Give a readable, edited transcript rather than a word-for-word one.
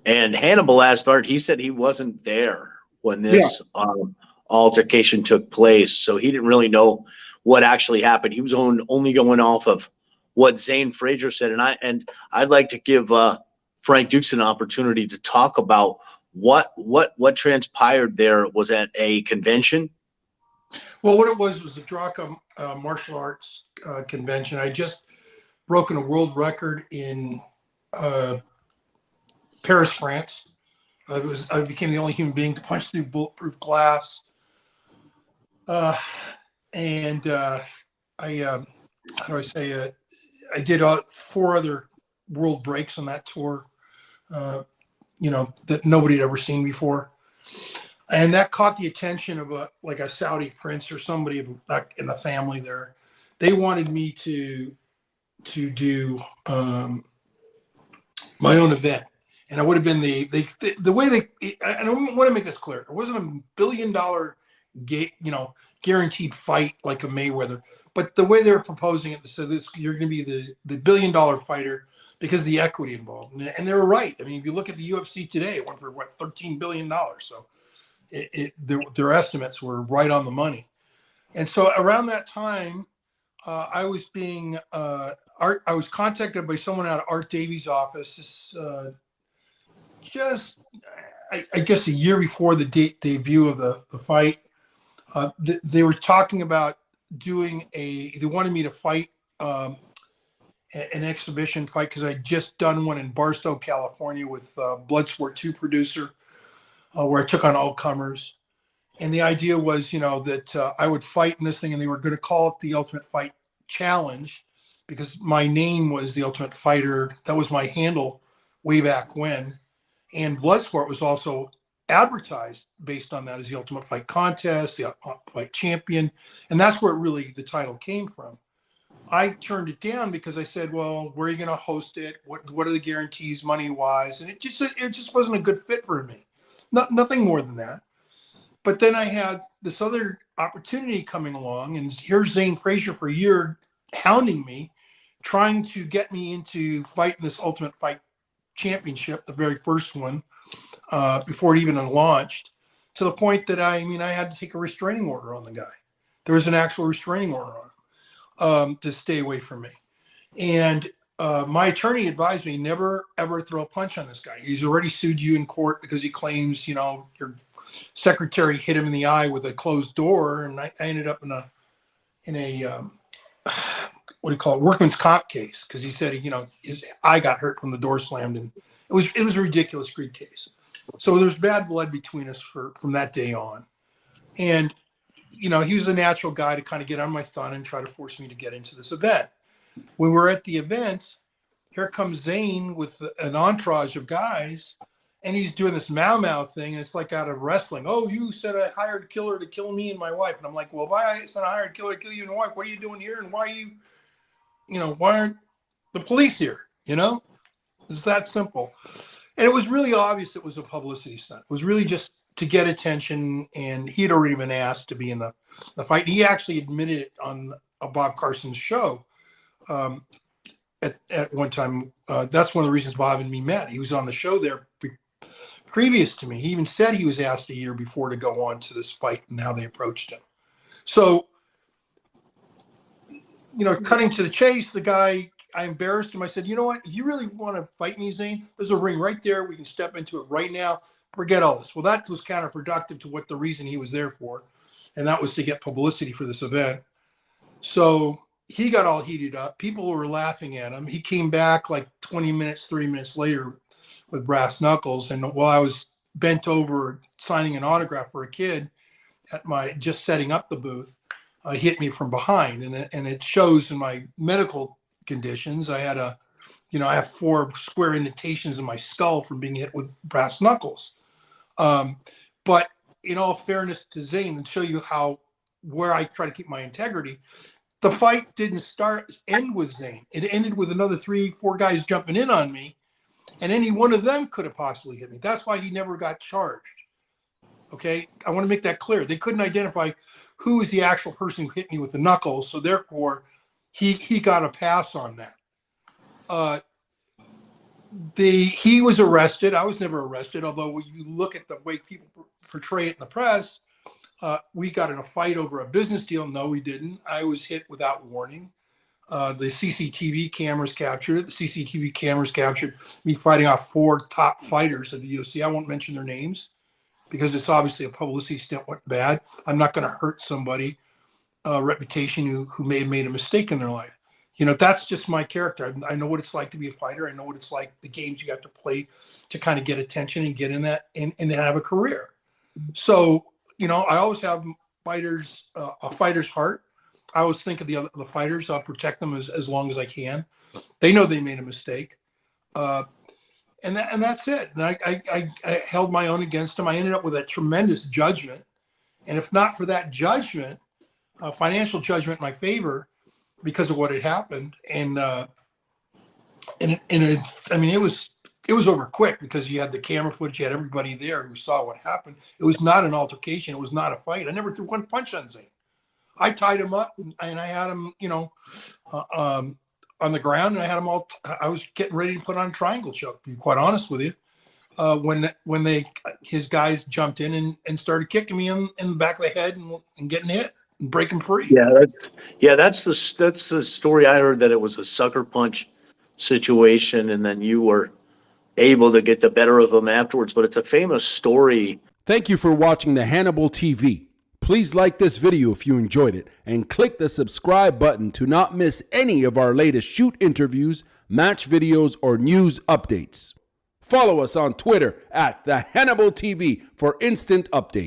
And Hannibal asked Art, he said he wasn't there when Yeah. this altercation took place. So he didn't really know what actually happened. He was only going off of what Zane Frazier said. And I'd like to give Frank Dukes an opportunity to talk about what transpired there. Was at a convention? Well, what it was a Draka martial arts convention. I just broken a world record in Paris, France. I became the only human being to punch through bulletproof glass. And how do I say, I did 4 other world breaks on that tour, that nobody had ever seen before. And that caught the attention of a Saudi prince or somebody in the family there. They wanted me to do my own event. And I would have been the way I don't want to make this clear. It wasn't $1 billion guaranteed fight like a Mayweather, but the way they were proposing it, they said you're going to be the $1 billion fighter because of the equity involved. And they were right. I mean, if you look at the UFC today, it went for $13 billion. So their estimates were right on the money. And so around that time, I was being I was contacted by someone out of Art Davies' office. I guess a year before the debut of the fight, they were talking about doing they wanted me to fight an exhibition fight because I'd just done one in Barstow, California with Bloodsport 2 producer, where I took on all comers. And the idea was, that I would fight in this thing, and they were going to call it the Ultimate Fight Challenge because my name was the Ultimate Fighter. That was my handle way back when. And Bloodsport was also advertised based on that as the Ultimate Fight Contest, the Fight Champion. And that's where really the title came from. I turned it down because I said, well, where are you going to host it? What are the guarantees money-wise? And it just wasn't a good fit for me. Nothing more than that. But then I had this other opportunity coming along, and here's Zane Frazier for a year hounding me, trying to get me into fighting this Ultimate Fight Championship, the very first one, before it even launched, to the point that I had to take a restraining order on the guy. There was an actual restraining order on him to stay away from me. And my attorney advised me never, ever throw a punch on this guy. He's already sued you in court because he claims, your secretary hit him in the eye with a closed door, and I ended up in a what do you call it, workman's comp case, because he said his eye got hurt from the door slammed, and it was a ridiculous greed case. So there's bad blood between us from that day on, and he was a natural guy to kind of get on my thumb and try to force me to get into this event. When we're at the event, here comes Zane with an entourage of guys. And he's doing this Mau thing, and it's like out of wrestling. Oh, you said I hired a killer to kill me and my wife. And I'm like, well, if I said I hired a killer to kill you and your wife, what are you doing here? And why aren't the police here? It's that simple. And it was really obvious it was a publicity stunt. It was really just to get attention. And he had already been asked to be in the fight. And he actually admitted it on a Bob Carson's show at one time. That's one of the reasons Bob and me met. He was on the show there previous to me. He even said he was asked a year before to go on to this fight and how they approached him. So, cutting to the chase, the guy, I embarrassed him. I said, you know what? You really want to fight me, Zane? There's a ring right there. We can step into it right now. Forget all this. Well, that was counterproductive to what the reason he was there for. And that was to get publicity for this event. So he got all heated up. People were laughing at him. He came back like 30 minutes later with brass knuckles. And while I was bent over signing an autograph for a kid at just setting up the booth, he hit me from behind. And it shows in my medical conditions. I had I have 4 square indentations in my skull from being hit with brass knuckles. But in all fairness to Zane, and show you where I try to keep my integrity, the fight didn't end with Zane. It ended with another 3-4 guys jumping in on me, and any one of them could have possibly hit me. That's why he never got charged. Okay, I want to make that clear. They couldn't identify who was the actual person who hit me with the knuckles, so therefore he got a pass on that. He was arrested. I was never arrested, although when you look at the way people portray it in the press, we got in a fight over a business deal. No, we didn't. I was hit without warning. The CCTV cameras captured it. The CCTV cameras captured me fighting off 4 top fighters of the UFC. I won't mention their names because it's obviously a publicity stunt went bad. I'm not going to hurt somebody reputation who may have made a mistake in their life. That's just my character. I know what it's like to be a fighter. I know what it's like, the games you have to play to kind of get attention and get in that and have a career. So, I always have a fighter's heart. I always think of the fighters. I'll protect them as long as I can. They know they made a mistake. And that's it. And I held my own against them. I ended up with a tremendous judgment. And if not for that judgment, financial judgment in my favor because of what had happened. It was over quick because you had the camera footage, you had everybody there who saw what happened. It was not an altercation. It was not a fight. I never threw one punch on Zane. I tied him up and I had him, on the ground, and I had him all. I was getting ready to put on a triangle choke. To be quite honest with you, when his guys jumped in and started kicking me in the back of the head and getting hit and breaking free. That's the story I heard, that it was a sucker punch situation, and then you were able to get the better of him afterwards. But it's a famous story. Thank you for watching the Hannibal TV. Please like this video if you enjoyed it, and click the subscribe button to not miss any of our latest shoot interviews, match videos, or news updates. Follow us on Twitter at the Hannibal TV for instant updates.